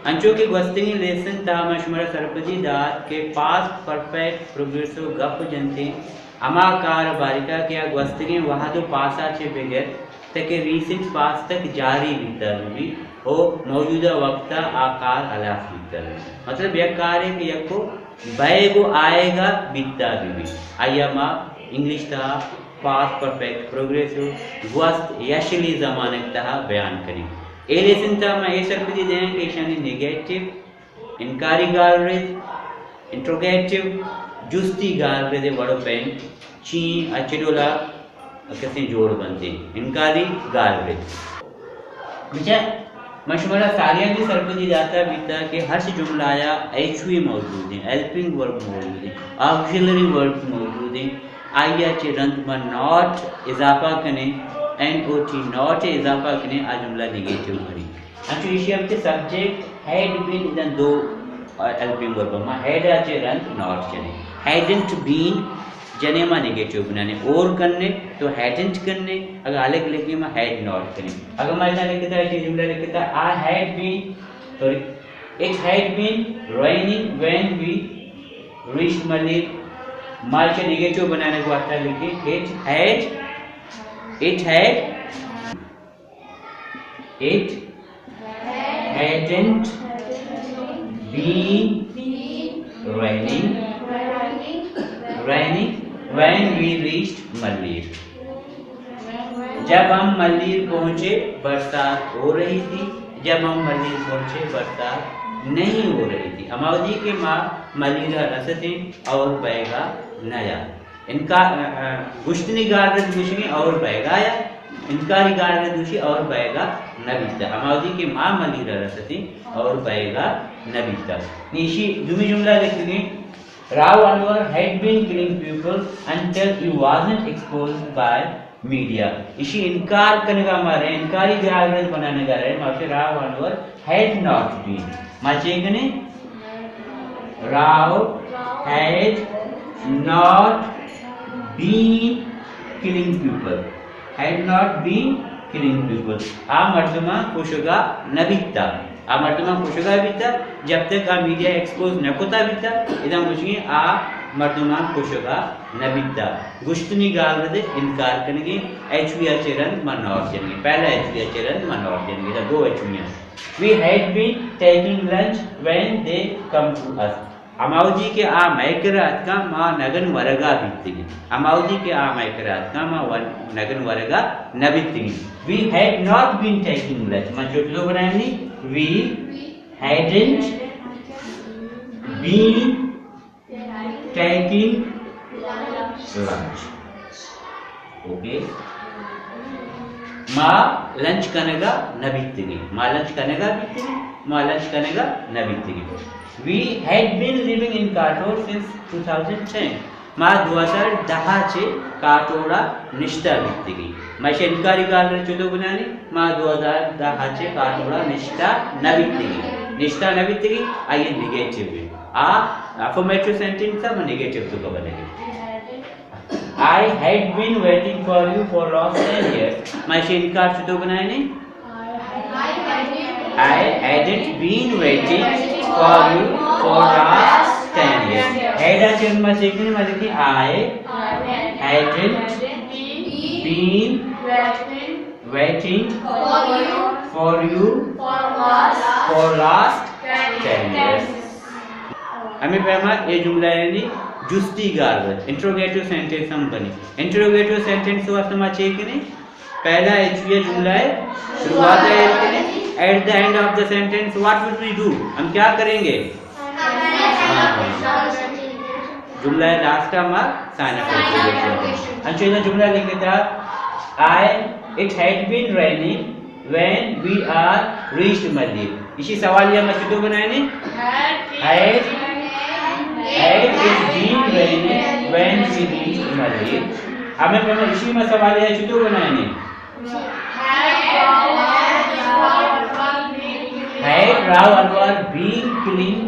अंचो के gwastingi lesson ta mashmara sarpadi dat ke past perfect progressive gap jante ama kar barika ke gwastingi wahado pasa che beger तक recent past तक जारी बीतल भी हो मौजूदा वक्त आकार हलाफ बीतल मतलब यह कार्य कि यह को बैगो आएगा बीतता भी आयामा इंग्लिश था पास्ट परफेक्ट प्रोग्रेसिव वस्त यशली ज़माने तहा बयान करी ए लेसन था मैं ये सरपदी दें कि शानी नेगेटिव इनकारी गालरेज इंट्रोगेटिव जुस्ती गालरेज वड़ो पेन ची अचडोला कैसे जोड़ बनते इनकारी गालरेज विचार मशवरा सारियां भी सरपदी जाता बीता कि हर जुमला आया एचवी मौजूद है हेल्पिंग वर्ब मौजूद है ऑक्सिलरी वर्ब मौजूद है आया चे रंत में नॉट इजाफा कने एनओटी नॉट इजाफा कने आ जुमला नेगेटिव भरी अच्छा इसी अब के सब्जेक्ट हैड बीन इधर दो हेल्पिंग वर्ब में हैड आचे रंत नॉट चने हैडंट बीन जने में नेगेटिव बनाने और करने तो हैडंट करने अगर अलग लिखने में हैड नॉट करने अगर मैं इतना लिखता है कि जुमला लिखता है I had been sorry it had been raining when we reached Malir mall से नेगेटिव बनाने को आता लिखिए it hadn't been raining when we reached Malir जब हम मल्लीर पहुंचे बरसात हो रही थी जब हम मल्लीर पहुंचे बरसात नहीं हो रही थी अमावजी के माँ मलीरा रसते और बैगा नया इनका गुश्तनी गार्ड दूसरी और बैगा या इनकारी गार्ड दूसरी और बैगा नबीता अमावजी के माँ मलीरा रसते और बैगा नबीता निशी जुमी जुमला लिखेंगे Rao Anwar had been killing people until he wasn't exposed by media. इसी इनकार करने का हमारे इनकारी गालरेज बनाने का रहे माचे Rao Anwar had not been माचे कने Rao had not been killing people आ मर्दमा कुशगा नबीता आ मर्दमा कुशगा बीता जब तक आ मीडिया एक्सपोज न कोता बीता इधर मुझे आ मर्दमा कुशगा नबीता गुश्तनी गालरदे इनकार करेंगे एचवीआर चरण मनौर जनेंगे पहला एचवीआर चरण मनौर जनेंगे द दो HVR we had been taking lunch when they come to us अमाउजी के आ मैकरात का मां नगन वरगा बीतगी अमाउजी के आ मैकरात का मां नगन वरगा नबीतगी we had not been taking lunch मां जो बनाएंगे we hadn't been taking lunch okay माँ लंच करेगा न बीतेगी माँ लंच करेगा बीतेगी माँ लंच करेगा न बीतेगी we had been living in Kator since 2010 माँ 2010 चे काटोड़ा निष्ठा बीतेगी मैं इनकारी गालरेज चुतो बनाने माँ 2010 चे काटोड़ा निष्ठा न बीतेगी आइए नेगेटिव है आ अफर्मेटिव सेंटेंस था मैं नेगेटिव तो बनेगी I had been waiting for you for last 10 years मैं इनकार चुतो बनाने I hadn't been waiting for you for last 10 years had आ जन्म सीखने वाले थी I hadn't been waiting for you for last 10 years हमें पहला ये जुमला यानी जुस्ती गाल इंट्रोगेटिव सेंटेंस हम बनी इंट्रोगेटिव सेंटेंस तो आप समझ चाहिए कि नहीं पहला एचवीआर जुमला है शुरुआत है at the end of the sentence what would we do हम क्या करेंगे जुमला है लास्ट का हमारा साइन अप अच्छा इधर जुमला लिखे था it had been raining when we are reached मल्लीर इसी सवालिया में चुतो बनाने had it been raining when we reached मल्लीर हमें पहले इसी में सवालिया चुतो बनाने had Rao Anwar been killing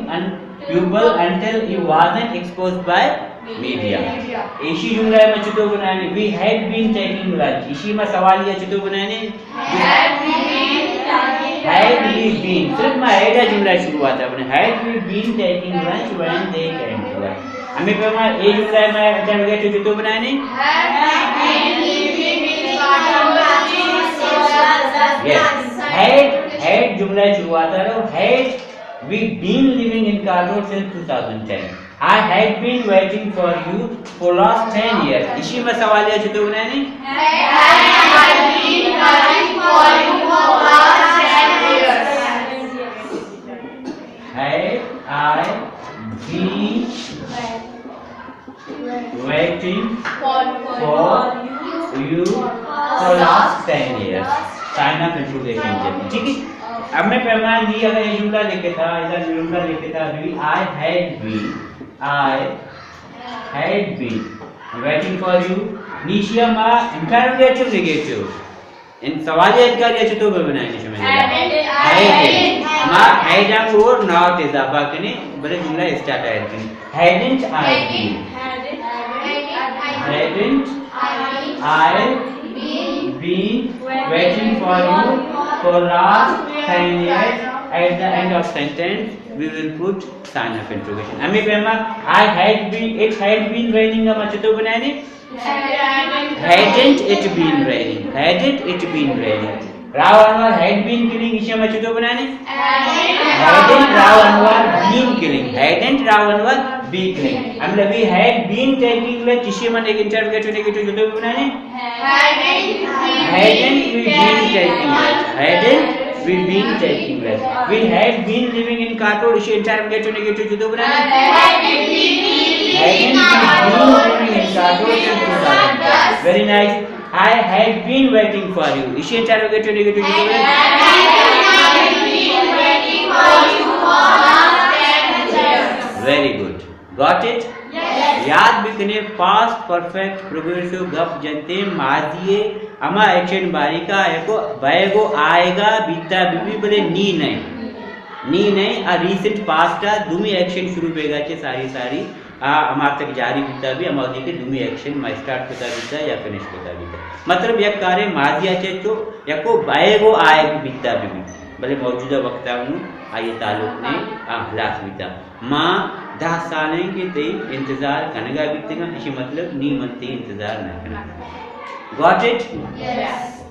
people until he wasn't exposed by media इसी जुमला में चुतो बनाने we had been taking lunch इसी में सवालिया चुतो बनाने had we been, सिर्फ मैं had का जुमला शुरू हुआ था अपने, had we been taking lunch when they came to us. हमें पे मैं ये जुमला में अच्छा लगे तो जुतो बनाए नहीं? Yes. Had जुमला शुरू हुआ था तो had we been living in Carter since 2010. I had been waiting for you for last 10 years. इसी में सवाल है जुतो बनाए नहीं? Had been waiting for you for last 10 years. Had I been waiting for you for last 10 years. Sign of interrogation जब ठीक है. अब मैं पैमान दी अगर ये जुमला लिखे था इधर जुमला लिखे था अभी I had been waiting for you. नीचे में interrogative negative. इन सवाल ये इनका ये चुतो में बनाए निशे में. Hadn't माँ had और not इजाफा करने बड़े जुमला स्टार्ट आया करने. Hadn't I been waiting for you for last 10 years. At the end of sentence we will put sign of interrogation. हमें पहला it had been raining का मतलब बनाए नहीं? Hadn't it been raining? Raw Anwar had been killing इसे मतलब बनाए नहीं? Hadn't Raw Anwar been killing? Hadn't Raw Anwar been killing? हमने भी had been taking ले किसी में एक interrogative negative मतलब बनाए नहीं? Hadn't we been taking less? We had been living in Carter. इसे interrogative negative जुदो banana. Hadn't we been living in Carter since 2010? Very nice. I had been waiting for you. इसे interrogative negative जुदो banana. Hadn't been waiting for you for last 10 years. Very good. Got it? Yes. याद भी कने past perfect progressive गप जनते माजिए अमा action बारिका एको बायगो आएगा बीता बीबी बले नी नहीं आ रीसेंट पास्ट का दुमी एक्शन शुरू बेगा चे सारी आ अमार तक जारी बीता भी अमा के दुमी एक्शन मा स्टार्ट होता बीता या फिनिश होता बीता मतलब यक कार्य माजिया चे तो एको बायगो आएगा बीता बीबी बले मौजूदा वक्त आनु आये ताल्लुक ने हलास बीता माँ 10 साल के ते इंतजार कनेगा बीतेगा इसी मतलब नी मनते इंतजार न करना. Got it? Yes.